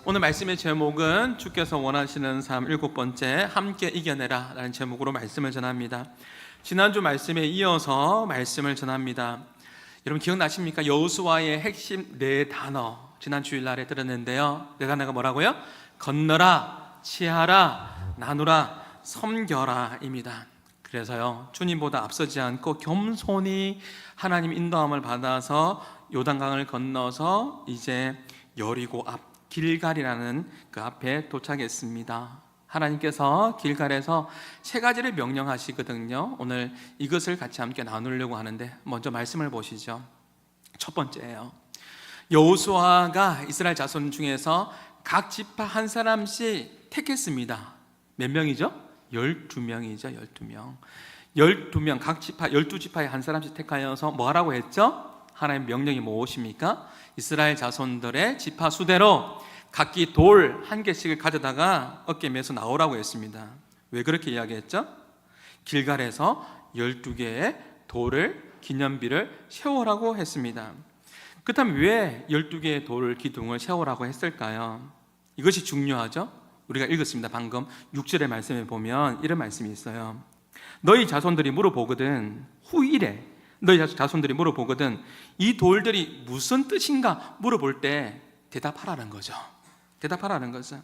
오늘 말씀의 제목은 주께서 원하시는 삶 7번째 함께 이겨내라 라는 제목으로 말씀을 전합니다. 지난주 말씀에 이어서 말씀을 전합니다. 여러분 기억나십니까? 여호수아의 핵심 4단어 지난 주일날에 들었는데요. 4단어가 뭐라고요? 건너라, 취하라, 나누라, 섬겨라 입니다. 그래서요, 주님보다 앞서지 않고 겸손히 하나님 인도함을 받아서 요단강을 건너서 이제 여리고 앞 길갈이라는 그 앞에 도착했습니다. 하나님께서 길갈에서 3가지를 명령하시거든요. 오늘 이것을 같이 함께 나누려고 하는데 먼저 말씀을 보시죠. 첫 번째예요. 여호수아가 이스라엘 자손 중에서 각 지파 한 사람씩 택했습니다. 몇 명이죠? 12명이죠. 12명. 12명 각 지파 12지파에 한 사람씩 택하여서 뭐 하라고 했죠? 하나님의 명령이 무엇입니까? 이스라엘 자손들의 지파 수대로 각기 돌 1개씩을 가져다가 어깨에 메서 나오라고 했습니다. 왜 그렇게 이야기했죠? 길갈에서 12개의 돌을 기념비를 세우라고 했습니다. 그렇다면 왜 12개의 돌 기둥을 세우라고 했을까요? 이것이 중요하죠? 우리가 읽었습니다. 방금 6절의 말씀에 보면 이런 말씀이 있어요. 너희 자손들이 물어보거든, 후일에 너희 자손들이 물어보거든 이 돌들이 무슨 뜻인가 물어볼 때 대답하라는 거죠. 대답하라는 거죠.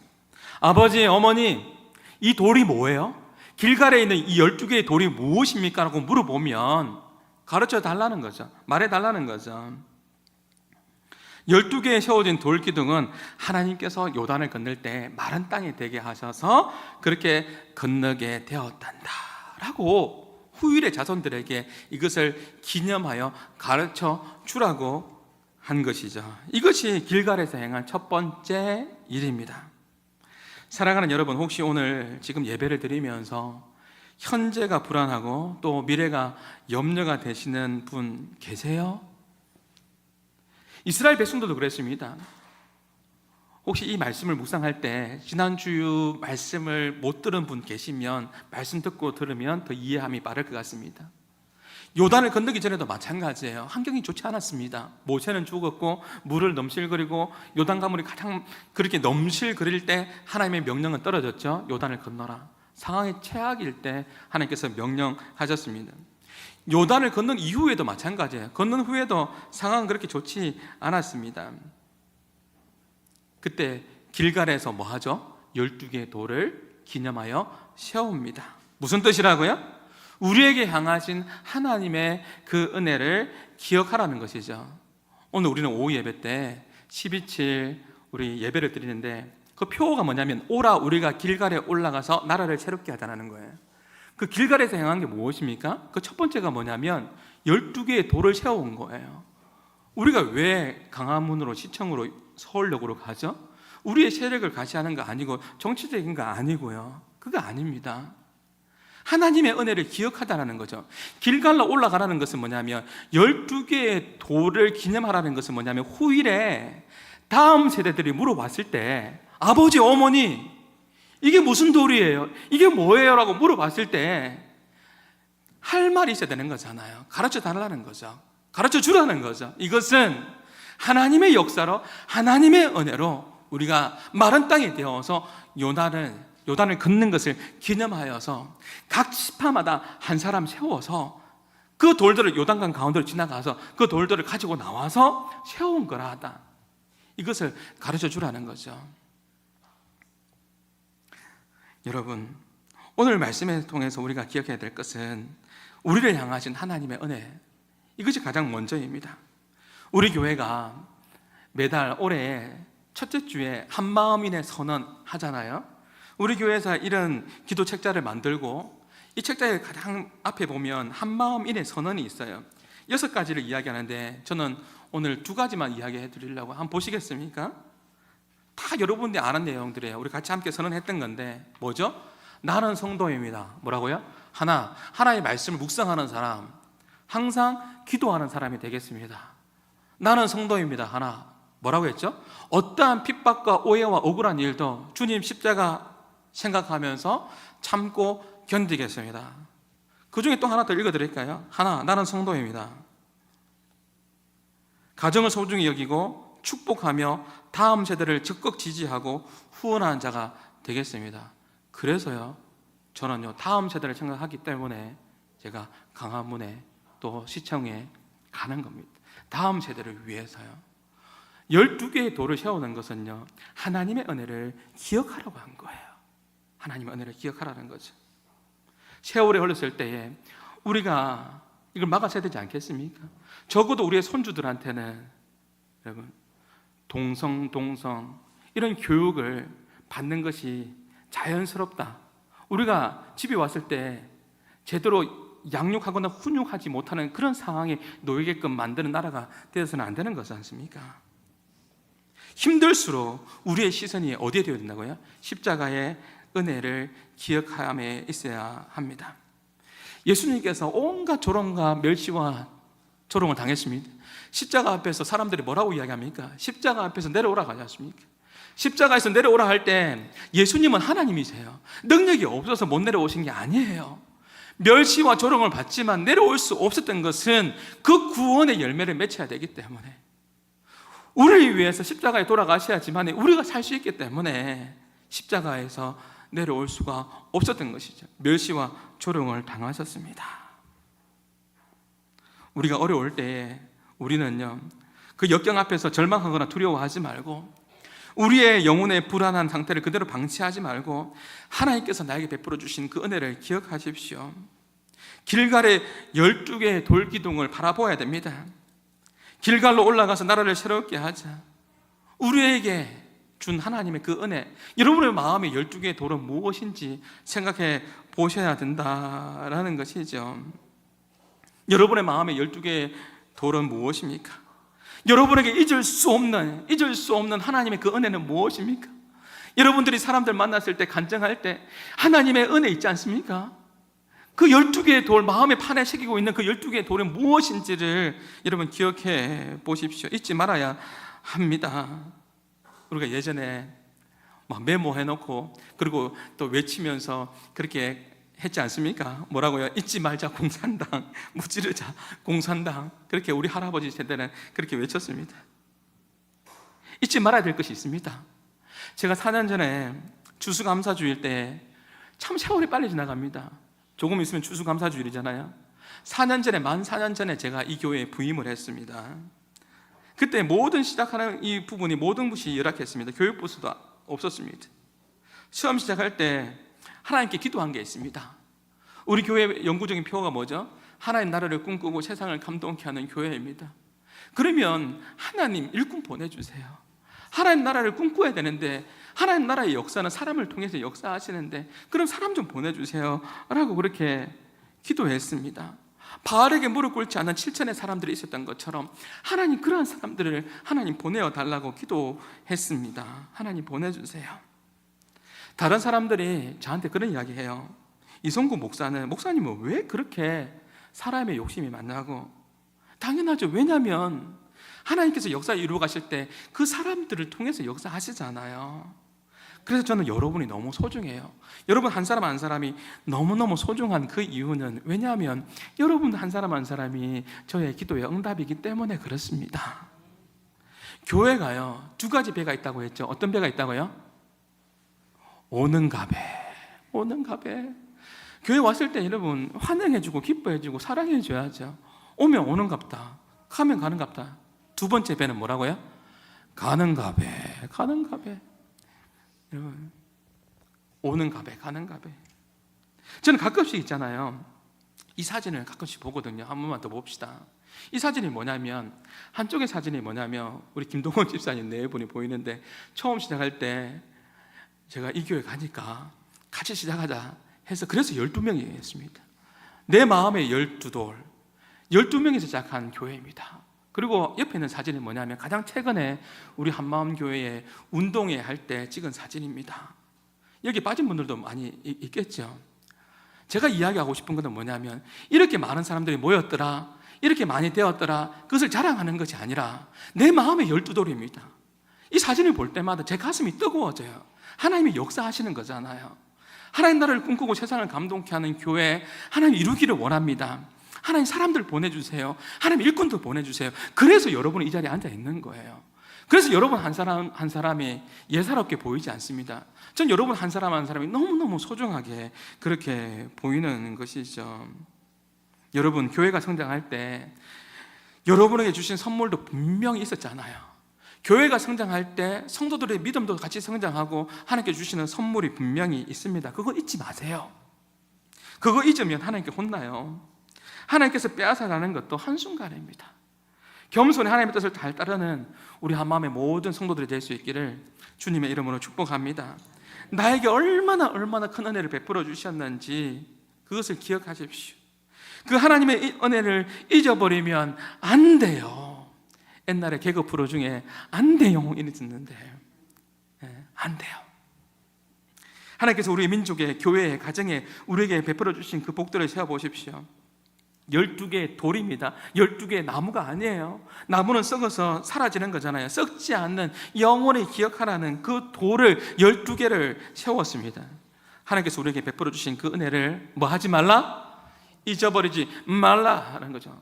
아버지, 어머니, 이 돌이 뭐예요? 길갈에 있는 이 12개의 돌이 무엇입니까? 라고 물어보면 가르쳐 달라는 거죠. 말해 달라는 거죠. 12개에 세워진 돌 기둥은 하나님께서 요단을 건널 때 마른 땅에 되게 하셔서 그렇게 건너게 되었단다 라고 후일의 자손들에게 이것을 기념하여 가르쳐 주라고 한 것이죠. 이것이 길갈에서 행한 첫 번째 일입니다. 사랑하는 여러분, 혹시 오늘 지금 예배를 드리면서 현재가 불안하고 또 미래가 염려가 되시는 분 계세요? 이스라엘 백성들도 그랬습니다. 혹시 이 말씀을 묵상할 때 지난주 말씀을 못 들은 분 계시면 말씀 듣고 들으면 더 이해함이 빠를 것 같습니다. 요단을 건너기 전에도 마찬가지예요. 환경이 좋지 않았습니다. 모세는 죽었고 물을 넘실거리고 요단 가물이 가장 그렇게 넘실거릴 때 하나님의 명령은 떨어졌죠. 요단을 건너라. 상황이 최악일 때 하나님께서 명령하셨습니다. 요단을 건넌 이후에도 마찬가지예요. 건넌 후에도 상황은 그렇게 좋지 않았습니다. 그때 길갈에서 뭐 하죠? 12개의 돌을 기념하여 세웁니다. 무슨 뜻이라고요? 우리에게 향하신 하나님의 그 은혜를 기억하라는 것이죠. 오늘 우리는 오후 예배 때 12.7 우리 예배를 드리는데 그 표어가 뭐냐면 오라 우리가 길갈에 올라가서 나라를 새롭게 하자는 거예요. 그 길갈에서 행한 게 무엇입니까? 그 첫 번째가 뭐냐면 12개의 돌을 세워온 거예요. 우리가 왜 강화문으로 시청으로 서울역으로 가죠? 우리의 세력을 가시하는 거 아니고 정치적인 거 아니고요. 그거 아닙니다. 하나님의 은혜를 기억하다라는 거죠. 길갈로 올라가라는 것은 뭐냐면 12개의 돌을 기념하라는 것은 뭐냐면 후일에 다음 세대들이 물어봤을 때 아버지, 어머니 이게 무슨 돌이에요? 이게 뭐예요? 라고 물어봤을 때 할 말이 있어야 되는 거잖아요. 가르쳐 달라는 거죠. 가르쳐 주라는 거죠. 이것은 하나님의 역사로 하나님의 은혜로 우리가 마른 땅에 되어서 요단을 걷는 것을 기념하여서 각 지파마다 한 사람 세워서 그 돌들을 요단강 가운데로 지나가서 그 돌들을 가지고 나와서 세운 거라 하다. 이것을 가르쳐 주라는 거죠. 여러분, 오늘 말씀을 통해서 우리가 기억해야 될 것은 우리를 향하신 하나님의 은혜, 이것이 가장 먼저입니다. 우리 교회가 매달 올해 첫째 주에 한마음인의 선언 하잖아요. 우리 교회에서 이런 기도 책자를 만들고 이 책자의 가장 앞에 보면 한마음인의 선언이 있어요. 6가지를 이야기하는데 저는 오늘 2가지만 이야기해 드리려고 한번 보시겠습니까? 다 여러분들이 아는 내용들이에요. 우리 같이 함께 선언했던 건데 뭐죠? 나는 성도입니다. 뭐라고요? 하나의 말씀을 묵상하는 사람, 항상 기도하는 사람이 되겠습니다. 나는 성도입니다. 뭐라고 했죠? 어떠한 핍박과 오해와 억울한 일도 주님 십자가 생각하면서 참고 견디겠습니다. 그 중에 또 하나 더 읽어드릴까요? 나는 성도입니다. 가정을 소중히 여기고 축복하며 다음 세대를 적극 지지하고 후원하는 자가 되겠습니다. 그래서요, 저는요, 다음 세대를 생각하기 때문에 제가 강화문에 또 시청에 가는 겁니다. 다음 세대를 위해서요. 12개의 돌을 세우는 것은요, 하나님의 은혜를 기억하라고 한 거예요. 하나님의 은혜를 기억하라는 거죠. 세월이 흘렀을 때에 우리가 이걸 막아서야 되지 않겠습니까? 적어도 우리의 손주들한테는 여러분, 동성 이런 교육을 받는 것이 자연스럽다. 우리가 집에 왔을 때 제대로 양육하거나 훈육하지 못하는 그런 상황에 놓이게끔 만드는 나라가 되어서는 안 되는 것이 않습니까? 힘들수록 우리의 시선이 어디에 되어야 된다고요? 십자가의 은혜를 기억함에 있어야 합니다. 예수님께서 온갖 조롱과 멸시와 조롱을 당했습니다. 십자가 앞에서 사람들이 뭐라고 이야기합니까? 십자가 앞에서 내려오라고 하지 않습니까? 십자가에서 내려오라 할 때 예수님은 하나님이세요. 능력이 없어서 못 내려오신 게 아니에요. 멸시와 조롱을 받지만 내려올 수 없었던 것은 그 구원의 열매를 맺혀야 되기 때문에, 우리를 위해서 십자가에 돌아가셔야지만 우리가 살 수 있기 때문에 십자가에서 내려올 수가 없었던 것이죠. 멸시와 조롱을 당하셨습니다. 우리가 어려울 때에 우리는요, 그 역경 앞에서 절망하거나 두려워하지 말고, 우리의 영혼의 불안한 상태를 그대로 방치하지 말고 하나님께서 나에게 베풀어 주신 그 은혜를 기억하십시오. 길갈의 12개의 돌기둥을 바라보아야 됩니다. 길갈로 올라가서 나라를 새롭게 하자. 우리에게 준 하나님의 그 은혜, 여러분의 마음의 12개의 돌은 무엇인지 생각해 보셔야 된다라는 것이죠. 여러분의 마음의 12개의 돌은 무엇입니까? 여러분에게 잊을 수 없는 하나님의 그 은혜는 무엇입니까? 여러분들이 사람들 만났을 때, 간증할 때 하나님의 은혜 있지 않습니까? 그 12개의 돌, 마음의 판에 새기고 있는 그 12개의 돌은 무엇인지를 여러분 기억해 보십시오. 잊지 말아야 합니다. 우리가 예전에 막 메모해놓고 그리고 또 외치면서 그렇게 했지 않습니까? 뭐라고요? 잊지 말자 공산당, 무찌르자 공산당. 그렇게 우리 할아버지 세대는 그렇게 외쳤습니다. 잊지 말아야 될 것이 있습니다. 제가 4년 전에 추수감사주일 때 참 세월이 빨리 지나갑니다. 조금 있으면 추수감사주일이잖아요. 4년 전에, 만 4년 전에 제가 이 교회에 부임을 했습니다. 그때 모든 시작하는 이 부분이 모든 것이 열악했습니다. 교육부서도 없었습니다. 시험 시작할 때 하나님께 기도한 게 있습니다. 우리 교회의 영구적인 표어가 뭐죠? 하나님 나라를 꿈꾸고 세상을 감동케 하는 교회입니다. 그러면 하나님 일꾼 보내주세요. 하나님 나라를 꿈꿔야 되는데, 하나님 나라의 역사는 사람을 통해서 역사하시는데 그럼 사람 좀 보내주세요 라고 그렇게 기도했습니다. 바알에게 무릎 꿇지 않는 7천의 사람들이 있었던 것처럼 하나님, 그러한 사람들을 하나님 보내어 달라고 기도했습니다. 하나님 보내주세요. 다른 사람들이 저한테 그런 이야기 해요. 이성구 목사님은 왜 그렇게 사람의 욕심이 많냐고. 당연하죠. 왜냐하면 하나님께서 역사 이루어 가실 때 그 사람들을 통해서 역사하시잖아요. 그래서 저는 여러분이 너무 소중해요. 여러분 한 사람 한 사람이 너무너무 소중한 그 이유는, 왜냐하면 여러분 한 사람 한 사람이 저의 기도의 응답이기 때문에 그렇습니다. 교회가요, 2가지 배가 있다고 했죠. 어떤 배가 있다고요? 오는 가배. 교회 왔을 때 여러분 환영해주고 기뻐해주고 사랑해줘야죠. 오면 오는 갑다, 가면 가는 갑다. 2번째 배는 뭐라고요? 가는 가배. 여러분, 오는 가배, 가는 가배. 저는 가끔씩 있잖아요, 이 사진을 가끔씩 보거든요. 한 번만 더 봅시다. 이 사진이 뭐냐면, 한쪽의 사진이 뭐냐면 우리 김동원 집사님 네 분이 보이는데, 처음 시작할 때 제가 이 교회 가니까 같이 시작하자 해서 그래서 12명이 했습니다. 내 마음의 12돌, 12명이 시작한 교회입니다. 그리고 옆에 있는 사진이 뭐냐면 가장 최근에 우리 한마음교회에 운동회 할 때 찍은 사진입니다. 여기 빠진 분들도 많이 있겠죠. 제가 이야기하고 싶은 것은 뭐냐면, 이렇게 많은 사람들이 모였더라, 이렇게 많이 되었더라, 그것을 자랑하는 것이 아니라 내 마음의 12돌입니다. 이 사진을 볼 때마다 제 가슴이 뜨거워져요. 하나님이 역사하시는 거잖아요. 하나님 나라를 꿈꾸고 세상을 감동케 하는 교회, 하나님 이루기를 원합니다. 하나님 사람들 보내주세요. 하나님 일꾼도 보내주세요. 그래서 여러분이 이 자리에 앉아 있는 거예요. 그래서 여러분 한 사람 한 사람이 예사롭게 보이지 않습니다. 전 여러분 한 사람 한 사람이 너무너무 소중하게 그렇게 보이는 것이죠. 여러분, 교회가 성장할 때 여러분에게 주신 선물도 분명히 있었잖아요. 교회가 성장할 때 성도들의 믿음도 같이 성장하고 하나님께 주시는 선물이 분명히 있습니다. 그거 잊지 마세요. 그거 잊으면 하나님께 혼나요. 하나님께서 빼앗아가는 것도 한순간입니다. 겸손히 하나님의 뜻을 잘 따르는 우리 한마음의 모든 성도들이 될 수 있기를 주님의 이름으로 축복합니다. 나에게 얼마나 큰 은혜를 베풀어 주셨는지 그것을 기억하십시오. 그 하나님의 은혜를 잊어버리면 안 돼요. 옛날에 개그 프로 중에 안 돼요 이리 듣는데 안 돼요. 하나님께서 우리 민족의 교회에 가정에 우리에게 베풀어 주신 그 복들을 세워보십시오. 12개의 돌입니다. 12개의 나무가 아니에요. 나무는 썩어서 사라지는 거잖아요. 썩지 않는 영원히 기억하라는 그 돌을 12개를 세웠습니다. 하나님께서 우리에게 베풀어 주신 그 은혜를 뭐 하지 말라? 잊어버리지 말라 하는 거죠.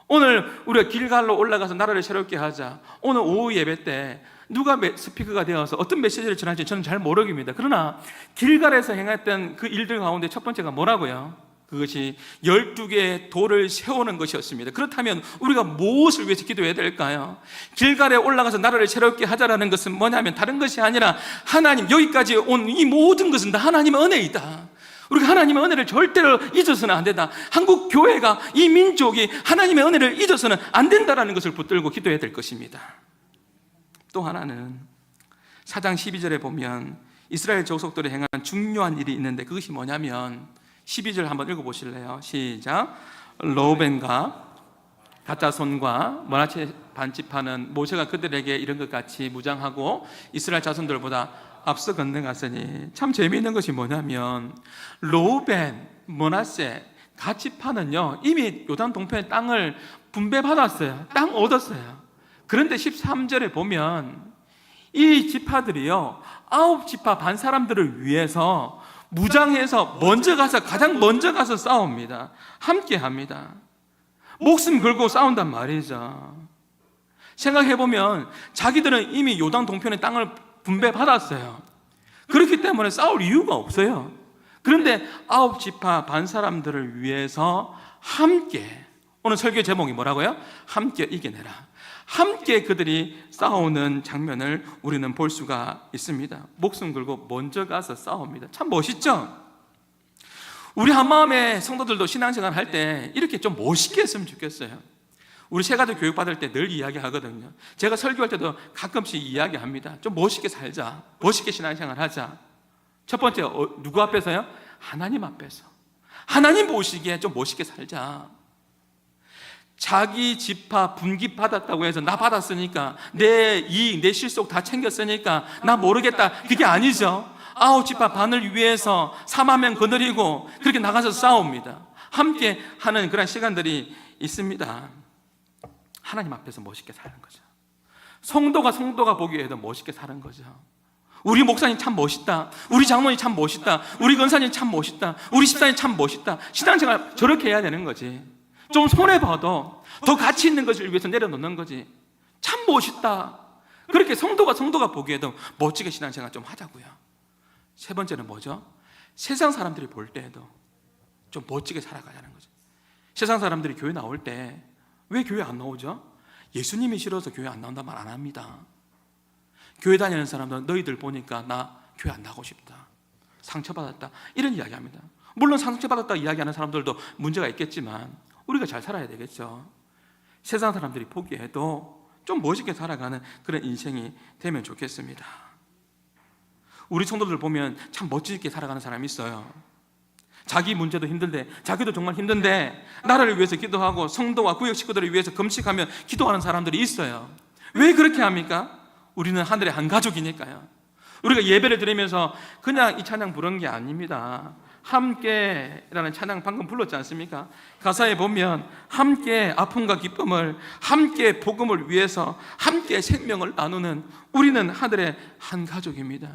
오늘 우리가 길갈로 올라가서 나라를 새롭게 하자. 오늘 오후 예배 때 누가 스피커가 되어서 어떤 메시지를 전할지 저는 잘 모르겠습니다. 그러나 길갈에서 행했던 그 일들 가운데 첫 번째가 뭐라고요? 그것이 12개의 돌을 세우는 것이었습니다. 그렇다면 우리가 무엇을 위해서 기도해야 될까요? 길갈에 올라가서 나라를 새롭게 하자라는 것은 뭐냐면 다른 것이 아니라 하나님, 여기까지 온 이 모든 것은 다 하나님의 은혜이다. 우리가 하나님의 은혜를 절대로 잊어서는 안 된다. 한국 교회가, 이 민족이 하나님의 은혜를 잊어서는 안 된다라는 것을 붙들고 기도해야 될 것입니다. 또 하나는 4장 12절에 보면 이스라엘 족속들이 행한 중요한 일이 있는데 그것이 뭐냐면 12절 한번 읽어보실래요? 시작. 르우벤과 갓자손과 므낫세 반지파는 모세가 그들에게 이런 것 같이 무장하고 이스라엘 자손들보다 앞서 건너갔으니 참 재미있는 것이 뭐냐면 르우벤, 므낫세, 갓지파는요 이미 요단 동편의 땅을 분배받았어요. 땅 얻었어요. 그런데 13절에 보면 이 지파들이요 9지파 반 사람들을 위해서 무장해서 가장 먼저 가서 싸웁니다. 함께 합니다. 목숨 걸고 싸운단 말이죠. 생각해보면 자기들은 이미 요단 동편의 땅을 분배받았어요. 그렇기 때문에 싸울 이유가 없어요. 그런데 9지파 반 사람들을 위해서 함께, 오늘 설교 제목이 뭐라고요? 함께 이겨내라. 함께 그들이 싸우는 장면을 우리는 볼 수가 있습니다. 목숨 걸고 먼저 가서 싸웁니다. 참 멋있죠? 우리 한마음의 성도들도 신앙생활 할 때 이렇게 좀 멋있게 했으면 좋겠어요. 우리 새가족 교육받을 때 늘 이야기하거든요. 제가 설교할 때도 가끔씩 이야기합니다. 좀 멋있게 살자. 멋있게 신앙생활 하자. 첫 번째 누구 앞에서요? 하나님 앞에서. 하나님 보시기에 좀 멋있게 살자. 자기 지파 분기 받았다고 해서 나 받았으니까 내 이익, 내 실속 다 챙겼으니까 나 모르겠다. 그게 아니죠. 9지파 반을 위해서 3만 명 거느리고 그렇게 나가서 싸웁니다. 함께 하는 그런 시간들이 있습니다. 하나님 앞에서 멋있게 사는 거죠. 성도가 보기에도 멋있게 사는 거죠. 우리 목사님 참 멋있다. 우리 장로님 참 멋있다. 우리 권사님 참 멋있다. 우리 집사님 참 멋있다. 신앙생활 저렇게 해야 되는 거지. 좀 손해봐도 더 가치 있는 것을 위해서 내려놓는 거지. 참 멋있다. 그렇게 성도가 보기에도 멋지게 신앙생활 좀 하자고요. 세 번째는 뭐죠? 세상 사람들이 볼 때에도 좀 멋지게 살아가자는 거죠. 세상 사람들이 교회 나올 때 왜 교회 안 나오죠? 예수님이 싫어서 교회 안 나온다 말 안 합니다. 교회 다니는 사람들은 너희들 보니까 나 교회 안 나가고 싶다. 상처받았다. 이런 이야기합니다. 물론 상처받았다 이야기하는 사람들도 문제가 있겠지만 우리가 잘 살아야 되겠죠. 세상 사람들이 보기에도 좀 멋있게 살아가는 그런 인생이 되면 좋겠습니다. 우리 성도들 보면 참 멋지게 살아가는 사람이 있어요. 자기 문제도 힘든데, 자기도 정말 힘든데 나라를 위해서 기도하고 성도와 구역 식구들을 위해서 금식하며 기도하는 사람들이 있어요. 왜 그렇게 합니까? 우리는 하늘의 한 가족이니까요. 우리가 예배를 드리면서 그냥 이 찬양 부른 게 아닙니다. 함께라는 찬양 방금 불렀지 않습니까? 가사에 보면 함께 아픔과 기쁨을, 함께 복음을 위해서 함께 생명을 나누는 우리는 하늘의 한 가족입니다.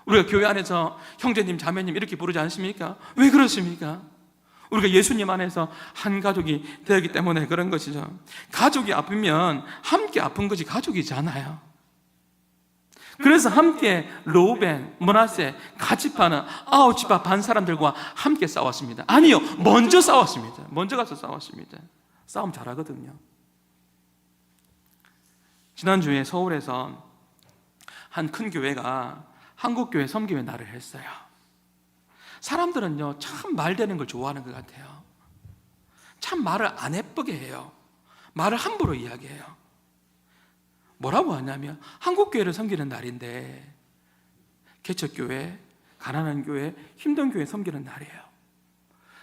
우리가 교회 안에서 형제님, 자매님 이렇게 부르지 않습니까? 왜 그렇습니까? 우리가 예수님 안에서 한 가족이 되기 때문에 그런 것이죠. 가족이 아프면 함께 아픈 것이 가족이잖아요. 그래서 함께 르우벤, 므낫세, 가집하는 9지파 반 사람들과 함께 싸웠습니다. 아니요, 먼저 싸웠습니다. 먼저 가서 싸웠습니다. 싸움 잘하거든요. 지난주에 서울에서 한 큰 교회가 한국교회 섬김의 날을 했어요. 사람들은요, 참 말되는 걸 좋아하는 것 같아요. 참 말을 안 예쁘게 해요. 말을 함부로 이야기해요. 뭐라고 하냐면 한국교회를 섬기는 날인데, 개척교회, 가난한 교회, 힘든 교회 섬기는 날이에요.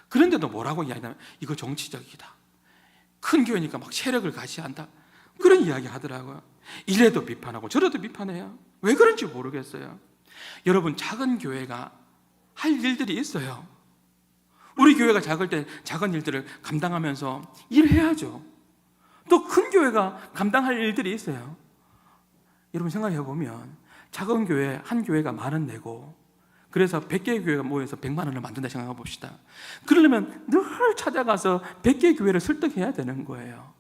그런데도 뭐라고 이야기하냐면 이거 정치적이다, 큰 교회니까 막 세력을 가시한다, 그런 이야기 하더라고요. 이래도 비판하고 저래도 비판해요. 왜 그런지 모르겠어요. 여러분, 작은 교회가 할 일들이 있어요. 우리 교회가 작을 때 작은 일들을 감당하면서 일해야죠. 또 큰 교회가 감당할 일들이 있어요. 여러분 생각해 보면 작은 교회 한 교회가 10,000원 내고, 그래서 100개의 교회가 모여서 100만 원을 만든다 생각해 봅시다. 그러려면 늘 찾아가서 100개의 교회를 설득해야 되는 거예요.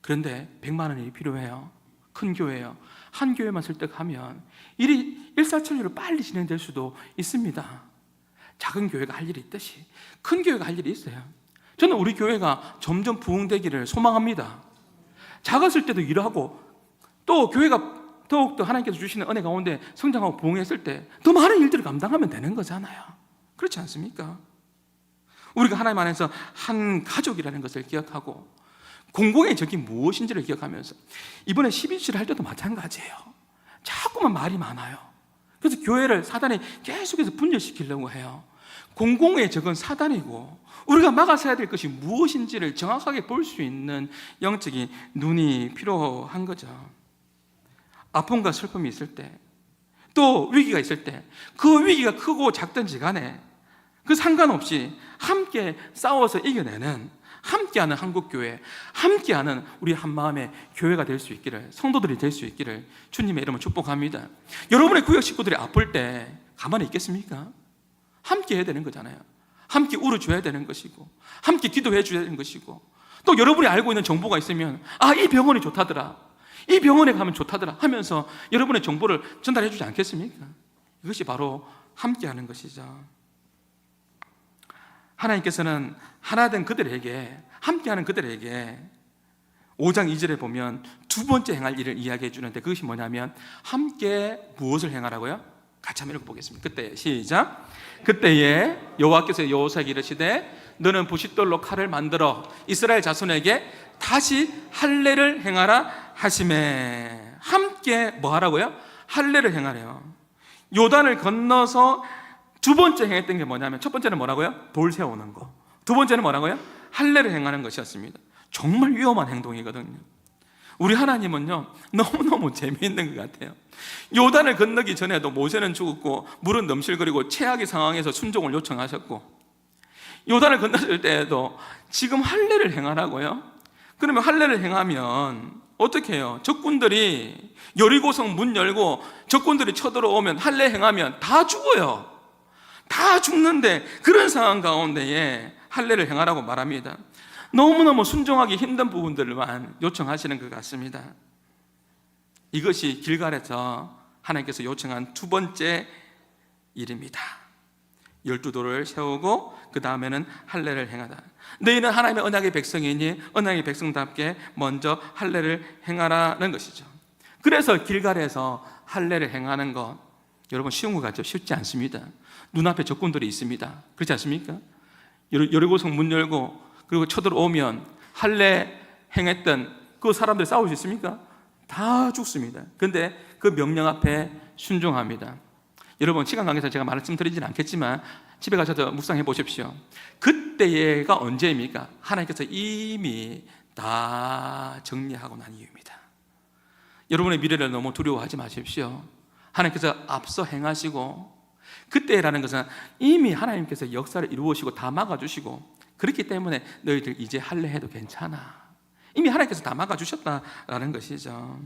그런데 100만 원이 필요해요. 큰 교회요. 한 교회만 설득하면 일이 일사천리로 빨리 진행될 수도 있습니다. 작은 교회가 할 일이 있듯이 큰 교회가 할 일이 있어요. 저는 우리 교회가 점점 부흥되기를 소망합니다. 작았을 때도 일하고, 또 교회가 더욱더 하나님께서 주시는 은혜 가운데 성장하고 부흥했을 때 더 많은 일들을 감당하면 되는 거잖아요. 그렇지 않습니까? 우리가 하나님 안에서 한 가족이라는 것을 기억하고 공공의 적이 무엇인지를 기억하면서, 이번에 12주를 할 때도 마찬가지예요. 자꾸만 말이 많아요. 그래서 교회를 사단이 계속해서 분열시키려고 해요. 공공의 적은 사단이고 우리가 막아서야 될 것이 무엇인지를 정확하게 볼 수 있는 영적인 눈이 필요한 거죠. 아픔과 슬픔이 있을 때, 또 위기가 있을 때, 그 위기가 크고 작든지 간에 그 상관없이 함께 싸워서 이겨내는, 함께하는 한국교회, 함께하는 우리 한마음의 교회가 될 수 있기를, 성도들이 될 수 있기를 주님의 이름으로 축복합니다. 여러분의 구역 식구들이 아플 때 가만히 있겠습니까? 함께 해야 되는 거잖아요. 함께 울어줘야 되는 것이고, 함께 기도해 줘야 되는 것이고, 또 여러분이 알고 있는 정보가 있으면 이 병원이 좋다더라, 이 병원에 가면 좋다더라 하면서 여러분의 정보를 전달해 주지 않겠습니까? 이것이 바로 함께하는 것이죠. 하나님께서는 하나된 그들에게, 함께하는 그들에게 5장 2절에 보면 두 번째 행할 일을 이야기해 주는데, 그것이 뭐냐면 함께 무엇을 행하라고요? 같이 한번 읽어보겠습니다. 그때 시작. 그때에 여호와께서 여호사에게 이르시되 너는 부싯돌로 칼을 만들어 이스라엘 자손에게 다시 할례를 행하라 하시매. 함께 뭐 하라고요? 할례를 행하래요. 요단을 건너서 두 번째 행했던 게 뭐냐면, 첫 번째는 뭐라고요? 돌 세우는 거. 두 번째는 뭐라고요? 할례를 행하는 것이었습니다. 정말 위험한 행동이거든요. 우리 하나님은요, 너무너무 재미있는 것 같아요. 요단을 건너기 전에도 모세는 죽었고 물은 넘실거리고 최악의 상황에서 순종을 요청하셨고, 요단을 건넜을 때에도 지금 할례를 행하라고요? 그러면 할례를 행하면 어떻게 해요? 적군들이 여리고성 문 열고 적군들이 쳐들어오면 할례 행하면 다 죽어요. 다 죽는데 그런 상황 가운데에 할례를 행하라고 말합니다. 너무너무 순종하기 힘든 부분들만 요청하시는 것 같습니다. 이것이 길갈에서 하나님께서 요청한 두 번째 일입니다. 12돌을 세우고 그 다음에는 할례를 행하다. 너희는 하나님의 언약의 백성이니 언약의 백성답게 먼저 할례를 행하라는 것이죠. 그래서 길갈에서 할례를 행하는 것, 여러분 쉬운 것 같죠? 쉽지 않습니다. 눈앞에 적군들이 있습니다. 그렇지 않습니까? 여리고성 문 열고 그리고 쳐들어오면 할례 행했던 그 사람들 싸울 수 있습니까? 다 죽습니다. 그런데 그 명령 앞에 순종합니다. 여러분 시간 관계상 제가 말씀드리지는 않겠지만 집에 가셔서 묵상해 보십시오. 그때가 언제입니까? 하나님께서 이미 다 정리하고 난 이유입니다. 여러분의 미래를 너무 두려워하지 마십시오. 하나님께서 앞서 행하시고, 그때라는 것은 이미 하나님께서 역사를 이루시고 다 막아주시고, 그렇기 때문에 너희들 이제 할례해도 괜찮아. 이미 하나님께서 다 막아주셨다라는 것이죠.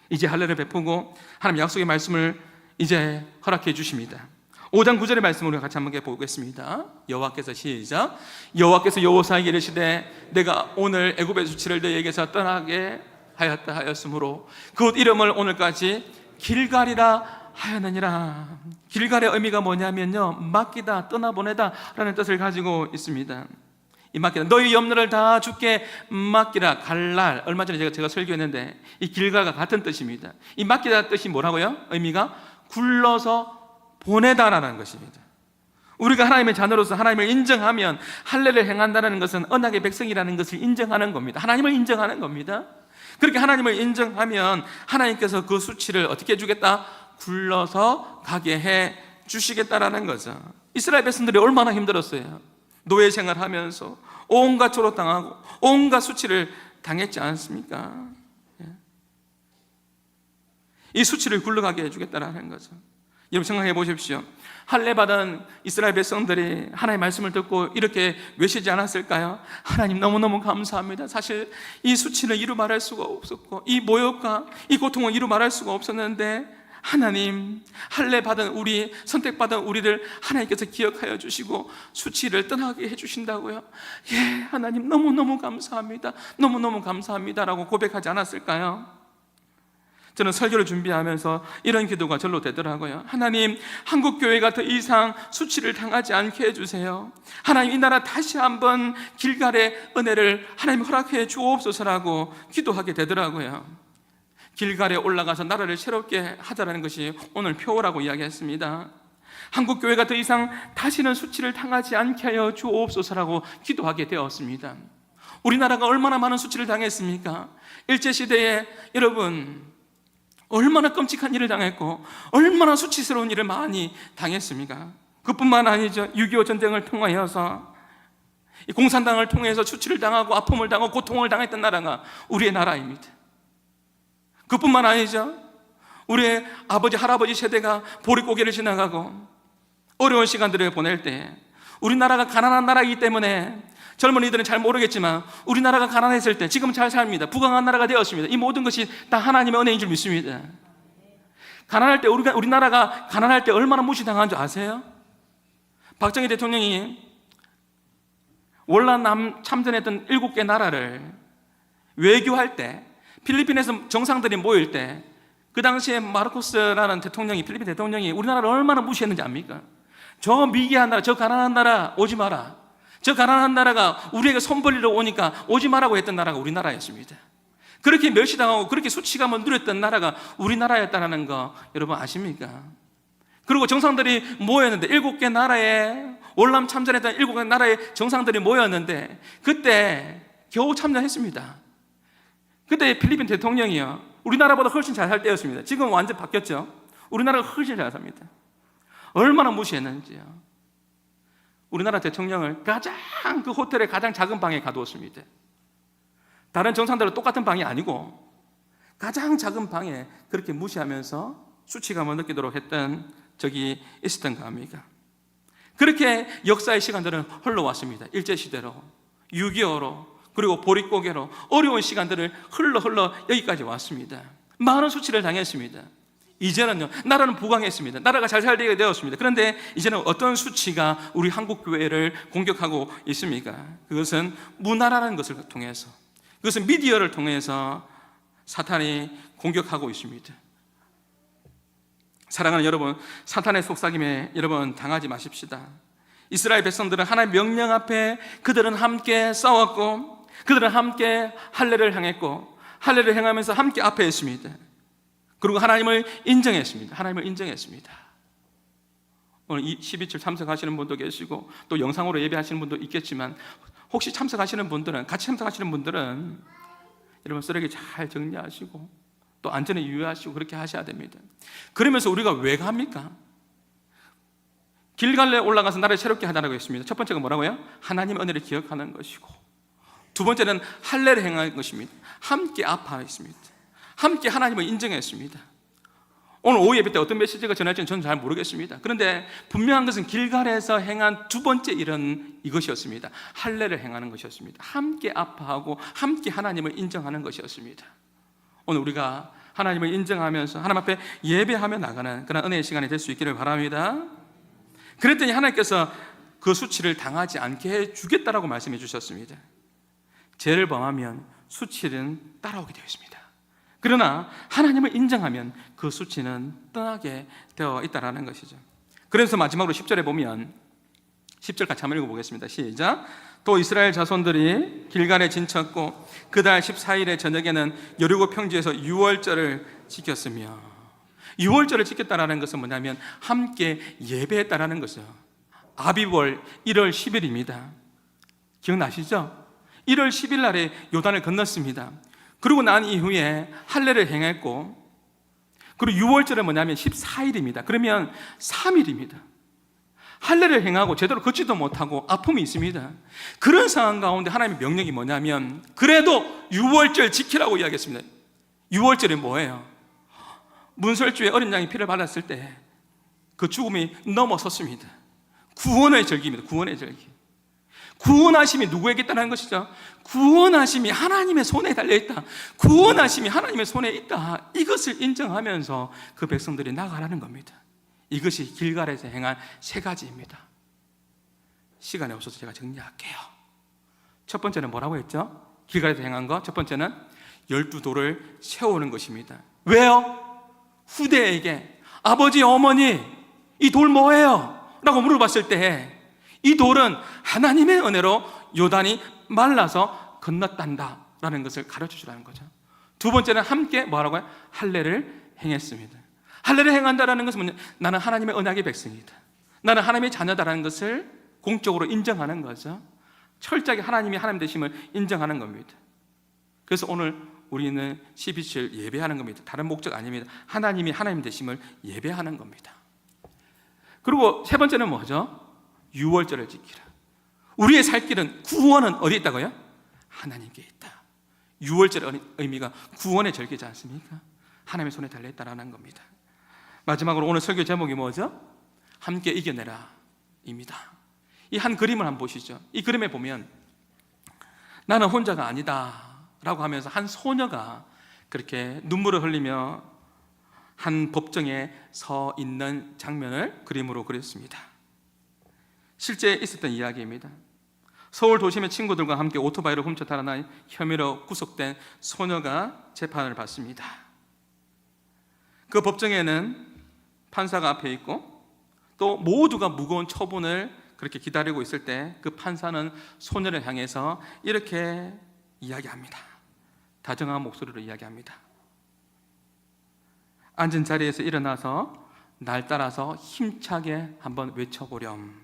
이제 할례를 베푸고 하나님 약속의 말씀을 이제 허락해 주십니다. 5장 9절의 말씀을 같이 한번 보겠습니다. 여호와께서 시작. 여호와께서 여호사에게 이르시되 내가 오늘 애굽의 수치를 너희에게서 떠나게 하였다 하였으므로 그 이름을 오늘까지 길갈이라 하였느니라. 길갈의 의미가 뭐냐면요, 맡기다, 떠나보내다 라는 뜻을 가지고 있습니다. 이 맡기다, 너희 염려를 다 주께 맡기라. 갈날, 얼마 전에 제가 설교했는데 이 길갈과 같은 뜻입니다. 이 맡기다 뜻이 뭐라고요? 의미가 굴러서 보내다라는 것입니다. 우리가 하나님의 자녀로서 하나님을 인정하면 할례를 행한다는 것은 언약의 백성이라는 것을 인정하는 겁니다. 하나님을 인정하는 겁니다. 그렇게 하나님을 인정하면 하나님께서 그 수치를 어떻게 해주겠다? 굴러서 가게 해 주시겠다라는 거죠. 이스라엘 백성들이 얼마나 힘들었어요. 노예 생활하면서 온갖 조롱당하고 온갖 수치를 당했지 않습니까? 이 수치를 굴러가게 해주겠다라는 거죠. 여러분 생각해 보십시오. 할례 받은 이스라엘 백성들이 하나님의 말씀을 듣고 이렇게 외치지 않았을까요? 하나님 너무너무 감사합니다. 사실 이 수치는 이루 말할 수가 없었고 이 모욕과 이 고통은 이루 말할 수가 없었는데 하나님, 할례 받은 우리, 선택받은 우리를 하나님께서 기억하여 주시고 수치를 떠나게 해주신다고요? 예, 하나님 너무너무 감사합니다. 너무너무 감사합니다라고 고백하지 않았을까요? 저는 설교를 준비하면서 이런 기도가 절로 되더라고요. 하나님, 한국교회가 더 이상 수치를 당하지 않게 해주세요. 하나님, 이 나라 다시 한번 길갈의 은혜를 하나님 허락해 주옵소서라고 기도하게 되더라고요. 길갈에 올라가서 나라를 새롭게 하자라는 것이 오늘 표어라고 이야기했습니다. 한국교회가 더 이상 다시는 수치를 당하지 않게 하여 주옵소서라고 기도하게 되었습니다. 우리나라가 얼마나 많은 수치를 당했습니까? 일제시대에 여러분 얼마나 끔찍한 일을 당했고 얼마나 수치스러운 일을 많이 당했습니까? 그뿐만 아니죠. 6.25 전쟁을 통하여서 공산당을 통해서 수치를 당하고 아픔을 당하고 고통을 당했던 나라가 우리의 나라입니다. 그뿐만 아니죠. 우리의 아버지 할아버지 세대가 보릿고개를 지나가고 어려운 시간들을 보낼 때 우리나라가 가난한 나라이기 때문에 젊은이들은 잘 모르겠지만 우리나라가 가난했을 때 지금 잘 삽니다. 부강한 나라가 되었습니다. 이 모든 것이 다 하나님의 은혜인 줄 믿습니다. 가난할 때 우리나라가 가난할 때 얼마나 무시당한 줄 아세요? 박정희 대통령이 월남남 참전했던 7개 나라를 외교할 때 필리핀에서 정상들이 모일 때 그 당시에 마르코스라는 대통령이, 필리핀 대통령이 우리나라를 얼마나 무시했는지 압니까? 저 미개한 나라, 저 가난한 나라 오지 마라. 저 가난한 나라가 우리에게 손 벌리러 오니까 오지 마라고 했던 나라가 우리나라였습니다. 그렇게 멸시당하고 그렇게 수치감을 누렸던 나라가 우리나라였다는 거 여러분 아십니까? 그리고 정상들이 모였는데 7개 나라에 월남 참전했던 7개 나라의 정상들이 모였는데 그때 겨우 참전했습니다. 그때 필리핀 대통령이요, 우리나라보다 훨씬 잘 살 때였습니다. 지금 완전 바뀌었죠. 우리나라가 훨씬 잘 삽니다. 얼마나 무시했는지요. 우리나라 대통령을 가장 그 호텔의 가장 작은 방에 가두었습니다. 다른 정상들은 똑같은 방이 아니고 가장 작은 방에 그렇게 무시하면서 수치감을 느끼도록 했던 적이 있었던가 합니까? 그렇게 역사의 시간들은 흘러왔습니다. 일제시대로, 6.25로, 그리고 보릿고개로 어려운 시간들을 흘러 여기까지 왔습니다. 많은 수치를 당했습니다. 이제는요, 나라는 부강했습니다. 나라가 잘 살게 되었습니다. 그런데 이제는 어떤 수치가 우리 한국교회를 공격하고 있습니까? 그것은 문화라는 것을 통해서, 그것은 미디어를 통해서 사탄이 공격하고 있습니다. 사랑하는 여러분, 사탄의 속삭임에 여러분 당하지 마십시다. 이스라엘 백성들은 하나님의 명령 앞에 그들은 함께 싸웠고 그들은 함께 할례를 행했고 할례를 행하면서 함께 앞에 했습니다. 그리고 하나님을 인정했습니다. 하나님을 인정했습니다. 오늘 12절 참석하시는 분도 계시고 또 영상으로 예배하시는 분도 있겠지만 혹시 참석하시는 분들은, 같이 참석하시는 분들은 여러분 쓰레기 잘 정리하시고 또 안전에 유의하시고 그렇게 하셔야 됩니다. 그러면서 우리가 왜 갑니까? 길갈레 올라가서 나라를 새롭게 하자라고 했습니다. 첫 번째가 뭐라고요? 하나님의 은혜를 기억하는 것이고, 두 번째는 할례를 행하는 것입니다. 함께 아파했습니다. 함께 하나님을 인정했습니다. 오늘 오후 예배 때 어떤 메시지가 전할지는 저는 잘 모르겠습니다. 그런데 분명한 것은 길갈에서 행한 두 번째 일은 이것이었습니다. 할례를 행하는 것이었습니다. 함께 아파하고 함께 하나님을 인정하는 것이었습니다. 오늘 우리가 하나님을 인정하면서 하나님 앞에 예배하며 나가는 그런 은혜의 시간이 될 수 있기를 바랍니다. 그랬더니 하나님께서 그 수치를 당하지 않게 해주겠다라고 말씀해 주셨습니다. 죄를 범하면 수치는 따라오게 되어 있습니다. 그러나 하나님을 인정하면 그 수치는 떠나게 되어 있다는 것이죠. 그래서 마지막으로 10절에 보면 10절 같이 한번 읽어보겠습니다. 시작. 또 이스라엘 자손들이 길갈에 진쳤고 그달 14일의 저녁에는 여리고 평지에서 유월절을 지켰으며, 유월절을 지켰다는 것은 뭐냐면 함께 예배했다는 것이죠. 아비월 1월 10일입니다. 기억나시죠? 1월 10일 날에 요단을 건넜습니다. 그리고 난 이후에 할례를 행했고, 그리고 유월절은 뭐냐면 14일입니다. 그러면 3일입니다. 할례를 행하고 제대로 걷지도 못하고 아픔이 있습니다. 그런 상황 가운데 하나님의 명령이 뭐냐면 그래도 유월절 지키라고 이야기했습니다. 유월절이 뭐예요? 문설주에 어린 양이 피를 받았을 때 그 죽음이 넘어섰습니다. 구원의 절기입니다. 구원의 절기. 구원하심이 누구에게 있다는 것이죠? 구원하심이 하나님의 손에 달려있다. 구원하심이 하나님의 손에 있다. 이것을 인정하면서 그 백성들이 나가라는 겁니다. 이것이 길갈에서 행한 세 가지입니다. 시간이 없어서 제가 정리할게요. 첫 번째는 뭐라고 했죠? 길갈에서 행한 것, 첫 번째는 12돌을 세우는 것입니다. 왜요? 후대에게 아버지, 어머니, 이 돌 뭐예요? 라고 물어봤을 때 이 돌은 하나님의 은혜로 요단이 말라서 건넜단다 라는 것을 가르쳐 주라는 거죠. 두 번째는 함께 뭐라고요? 할례를 행했습니다. 할례를 행한다라는 것은 뭐냐? 나는 하나님의 언약의 백성이다, 나는 하나님의 자녀다라는 것을 공적으로 인정하는 거죠. 철저하게 하나님이 하나님 되심을 인정하는 겁니다. 그래서 오늘 우리는 12절 예배하는 겁니다. 다른 목적 아닙니다. 하나님이 하나님 되심을 예배하는 겁니다. 그리고 세 번째는 뭐죠? 유월절을 지키라. 우리의 살 길은, 구원은 어디 있다고요? 하나님께 있다. 유월절의 의미가 구원의 절기지 않습니까? 하나님의 손에 달려있다라는 겁니다. 마지막으로 오늘 설교 제목이 뭐죠? 함께 이겨내라 입니다. 이 한 그림을 한번 보시죠. 이 그림에 보면 나는 혼자가 아니다 라고 하면서 한 소녀가 그렇게 눈물을 흘리며 한 법정에 서 있는 장면을 그림으로 그렸습니다. 실제 있었던 이야기입니다. 서울 도심의 친구들과 함께 오토바이를 훔쳐 달아난 혐의로 구속된 소녀가 재판을 받습니다. 그 법정에는 판사가 앞에 있고 또 모두가 무거운 처분을 그렇게 기다리고 있을 때 그 판사는 소녀를 향해서 이렇게 이야기합니다. 다정한 목소리로 이야기합니다. 앉은 자리에서 일어나서 날 따라서 힘차게 한번 외쳐보렴.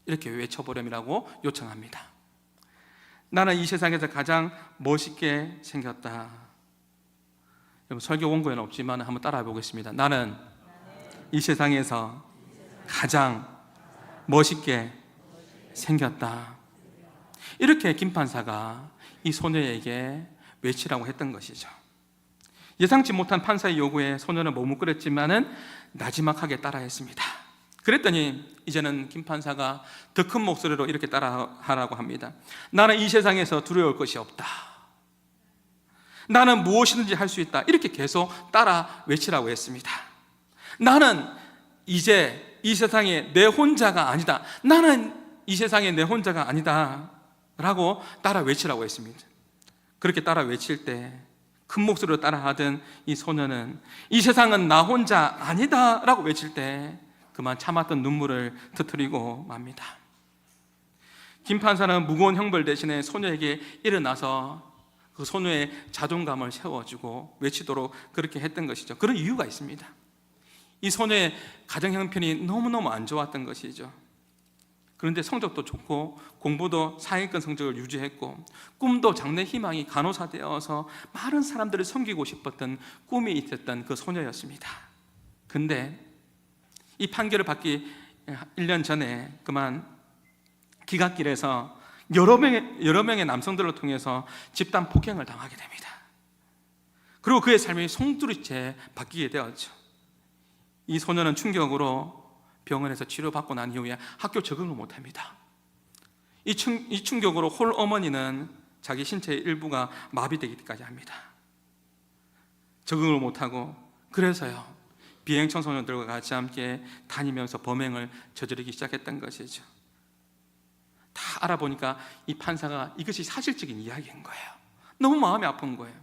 이렇게 외쳐보렴이라고 요청합니다. 나는 이 세상에서 가장 멋있게 생겼다. 여러분, 설교 원고에는 없지만 한번 따라해 보겠습니다. 나는 이 세상에서 가장 멋있게 생겼다. 이렇게 김 판사가 이 소녀에게 외치라고 했던 것이죠. 예상치 못한 판사의 요구에 소녀는 머뭇거렸지만은 나지막하게 따라했습니다. 그랬더니 이제는 김 판사가 더 큰 목소리로 이렇게 따라하라고 합니다. 나는 이 세상에서 두려울 것이 없다. 나는 무엇이든지 할 수 있다. 이렇게 계속 따라 외치라고 했습니다. 나는 이제 이 세상에 내 혼자가 아니다. 나는 이 세상에 내 혼자가 아니다 라고 따라 외치라고 했습니다. 그렇게 따라 외칠 때 큰 목소리로 따라하던 이 소녀는 이 세상은 나 혼자 아니다 라고 외칠 때 그만 참았던 눈물을 터뜨리고 맙니다. 김 판사는 무거운 형벌 대신에 소녀에게 일어나서 그 소녀의 자존감을 세워주고 외치도록 그렇게 했던 것이죠. 그런 이유가 있습니다. 이 소녀의 가정 형편이 너무너무 안 좋았던 것이죠. 그런데 성적도 좋고 공부도 상위권 성적을 유지했고 꿈도 장래 희망이 간호사 되어서 많은 사람들을 섬기고 싶었던 꿈이 있었던 그 소녀였습니다. 근데 이 판결을 받기 1년 전에 그만 기갓길에서 여러 명의 남성들을 통해서 집단 폭행을 당하게 됩니다. 그리고 그의 삶이 송두리째 바뀌게 되었죠. 이 소녀는 충격으로 병원에서 치료받고 난 이후에 학교 적응을 못합니다. 이 충격으로 홀 어머니는 자기 신체의 일부가 마비되기까지 합니다. 적응을 못하고 그래서요 비행 청소년들과 같이 함께 다니면서 범행을 저지르기 시작했던 것이죠. 다 알아보니까 이 판사가 이것이 사실적인 이야기인 거예요. 너무 마음이 아픈 거예요.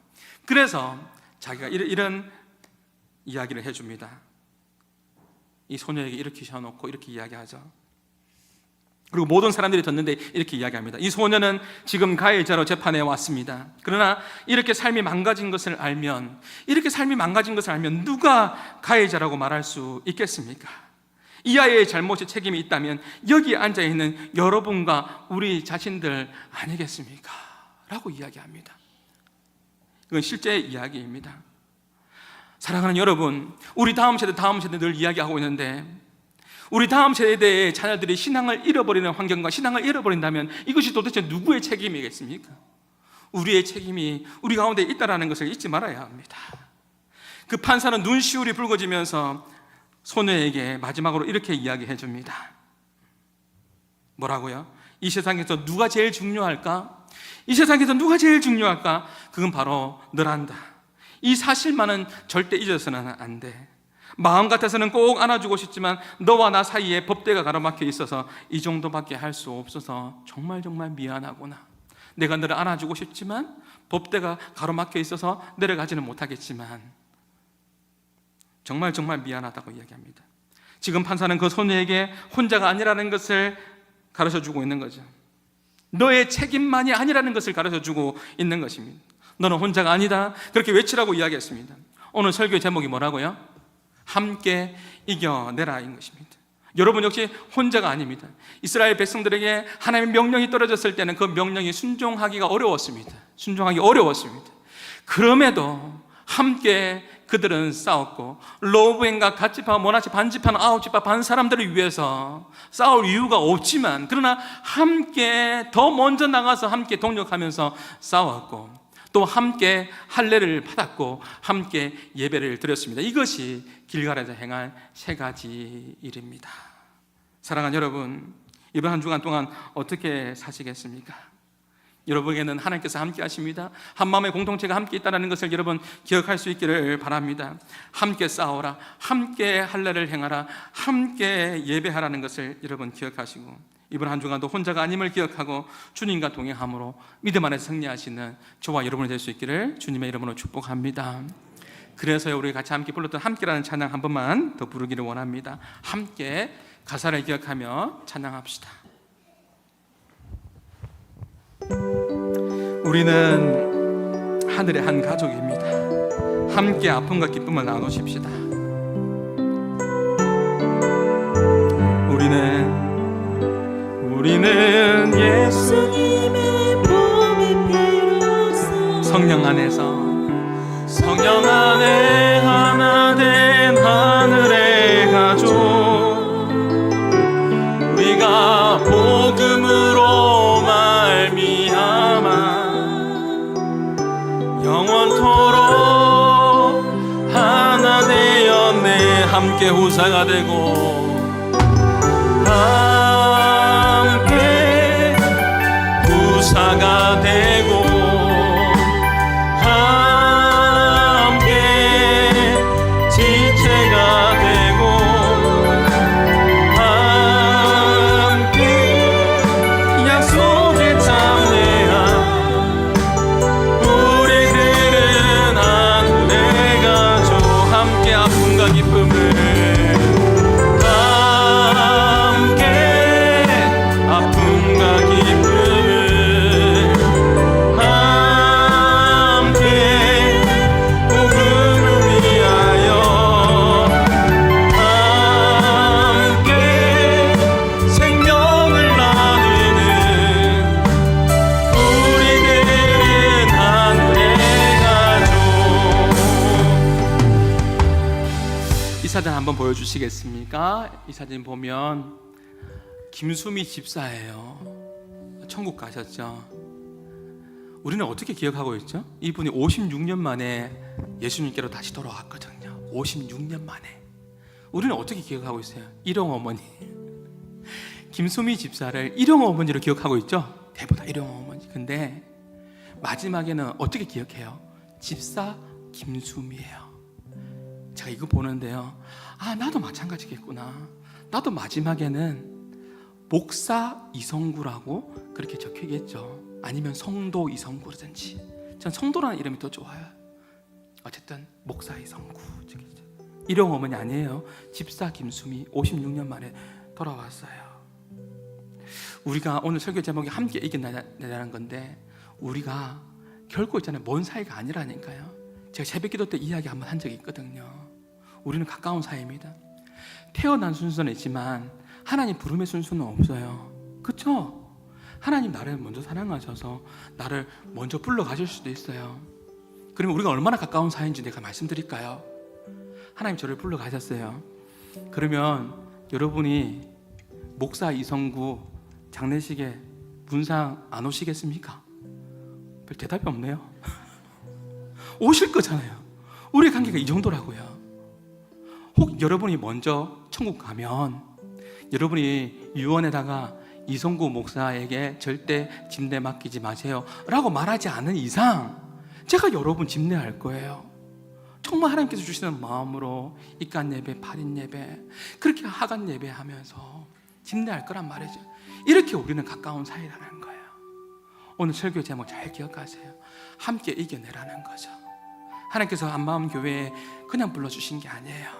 그래서 자기가 이런 이야기를 해줍니다. 이 소녀에게 이렇게 세워놓고 이렇게 이야기하죠. 그리고 모든 사람들이 듣는데 이렇게 이야기합니다. 이 소녀는 지금 가해자로 재판에 왔습니다. 그러나 이렇게 삶이 망가진 것을 알면, 누가 가해자라고 말할 수 있겠습니까? 이 아이의 잘못에 책임이 있다면 여기 앉아있는 여러분과 우리 자신들 아니겠습니까? 라고 이야기합니다. 이건 실제 이야기입니다. 사랑하는 여러분, 우리 다음 세대 늘 이야기하고 있는데, 우리 다음 세대의 자녀들이 신앙을 잃어버리는 환경과 신앙을 잃어버린다면 이것이 도대체 누구의 책임이겠습니까? 우리의 책임이 우리 가운데 있다는 것을 잊지 말아야 합니다. 그 판사는 눈시울이 붉어지면서 소녀에게 마지막으로 이렇게 이야기해 줍니다. 뭐라고요? 이 세상에서 누가 제일 중요할까? 그건 바로 너란다. 이 사실만은 절대 잊어서는 안 돼. 마음 같아서는 꼭 안아주고 싶지만 너와 나 사이에 법대가 가로막혀 있어서 이 정도밖에 할 수 없어서 정말 미안하구나. 내가 너를 안아주고 싶지만 법대가 가로막혀 있어서 내려가지는 못하겠지만 정말 미안하다고 이야기합니다. 지금 판사는 그 소녀에게 혼자가 아니라는 것을 가르쳐주고 있는 거죠. 너의 책임만이 아니라는 것을 가르쳐주고 있는 것입니다. 너는 혼자가 아니다, 그렇게 외치라고 이야기했습니다. 오늘 설교의 제목이 뭐라고요? 함께 이겨내라인 것입니다. 여러분 역시 혼자가 아닙니다. 이스라엘 백성들에게 하나님의 명령이 떨어졌을 때는 그 명령이 순종하기가 어려웠습니다. 그럼에도 함께 그들은 싸웠고, 로브엔과 갓지파, 모나시, 반지파, 아홉지파 반 사람들을 위해서 싸울 이유가 없지만, 그러나 함께 더 먼저 나가서 함께 동력하면서 싸웠고, 또 함께 할례를 받았고 함께 예배를 드렸습니다. 이것이 길갈에서 행한 세 가지 일입니다. 사랑하는 여러분, 이번 한 주간 동안 어떻게 사시겠습니까? 여러분에게는 하나님께서 함께 하십니다. 한마음의 공동체가 함께 있다는 것을 여러분 기억할 수 있기를 바랍니다. 함께 싸워라, 함께 할례를 행하라, 함께 예배하라는 것을 여러분 기억하시고, 이번 한 주간도 혼자가 아님을 기억하고 주님과 동행함으로 믿음 안에서 승리하시는 저와 여러분이 될 수 있기를 주님의 이름으로 축복합니다. 그래서 우리 같이 함께 불렀던 함께라는 찬양 한 번만 더 부르기를 원합니다. 함께 가사를 기억하며 찬양합시다. 우리는 하늘의 한 가족입니다. 함께 아픔과 기쁨을 나누십시다. 우리는 예수님의 몸이 피로써 성령 안에 하나 된 하늘의 가족, 우리가 복음으로 말미암아 영원토록 하나 되었네. 함께 후사가 되고 함께 후사가 되고 함께 지체가 되고 함께 약속의 참회한 우리들은 하늘의 가족, 함께 아픔과 기쁨을 사진 한번 보여주시겠습니까? 이 사진 보면 김수미 집사예요. 천국 가셨죠. 우리는 어떻게 기억하고 있죠? 이분이 56년 만에 예수님께로 다시 돌아왔거든요. 56년 만에. 우리는 어떻게 기억하고 있어요? 일용 어머니. 김수미 집사를 일용 어머니로 기억하고 있죠? 대보다 일용 어머니. 근데 마지막에는 어떻게 기억해요? 집사 김수미예요. 제가 이거 보는데요, 나도 마찬가지겠구나. 나도 마지막에는 목사 이성구라고 그렇게 적혀있겠죠. 아니면 성도 이성구라든지. 전 성도라는 이름이 더 좋아요. 어쨌든 목사 이성구 일용 어머니 아니에요. 집사 김수미 56년 만에 돌아왔어요. 우리가 오늘 설교 제목이 함께 이겨내라는 건데, 우리가 결코 있잖아요, 먼 사이가 아니라니까요. 제가 새벽기도 때 이야기 한번 한 적이 있거든요. 우리는 가까운 사이입니다. 태어난 순서는 있지만 하나님 부름의 순서는 없어요. 그렇죠? 하나님 나를 먼저 사랑하셔서 나를 먼저 불러가실 수도 있어요. 그러면 우리가 얼마나 가까운 사이인지 내가 말씀드릴까요? 하나님 저를 불러가셨어요. 그러면 여러분이 목사 이성구 장례식에 문상 안 오시겠습니까? 별 대답이 없네요. 오실 거잖아요. 우리의 관계가 이 정도라고요. 혹 여러분이 먼저 천국 가면 여러분이 유언에다가 이성구 목사에게 절대 집례 맡기지 마세요 라고 말하지 않은 이상 제가 여러분 집례할 거예요. 정말 하나님께서 주시는 마음으로 입간 예배, 발인 예배, 그렇게 하간 예배 하면서 집례할 거란 말이죠. 이렇게 우리는 가까운 사이라는 거예요. 오늘 설교 제목 잘 기억하세요. 함께 이겨내라는 거죠. 하나님께서 한마음 교회에 그냥 불러주신 게 아니에요.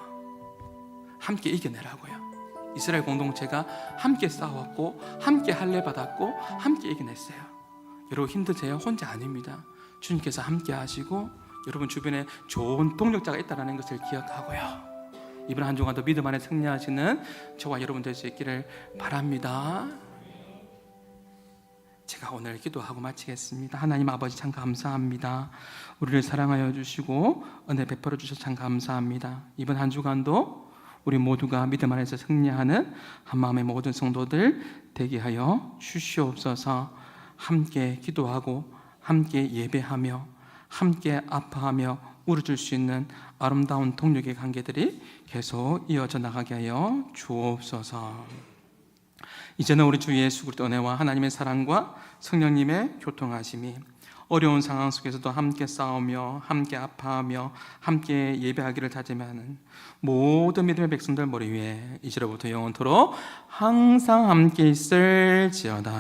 함께 이겨내라고요. 이스라엘 공동체가 함께 싸웠고 함께 할례 받았고 함께 이겨냈어요. 여러분 힘드세요? 혼자 아닙니다. 주님께서 함께 하시고 여러분 주변에 좋은 동력자가 있다는 것을 기억하고요. 이번 한 주간도 믿음 안에 승리하시는 저와 여러분 될 수 있기를 바랍니다. 제가 오늘 기도하고 마치겠습니다. 하나님 아버지 참 감사합니다. 우리를 사랑하여 주시고 은혜 베풀어 주셔서 참 감사합니다. 이번 한 주간도 우리 모두가 믿음 안에서 승리하는 한마음의 모든 성도들 되게 하여 주시옵소서. 함께 기도하고 함께 예배하며 함께 아파하며 울어줄 수 있는 아름다운 동력의 관계들이 계속 이어져 나가게 하여 주옵소서. 이제는 우리 주 예수 그리스도의 은혜와 하나님의 사랑과 성령님의 교통하심이 어려운 상황 속에서도 함께 싸우며 함께 아파하며 함께 예배하기를 다짐하는 하는 모든 믿음의 백성들 머리 위에 이제로부터 영원토록 항상 함께 있을지어다.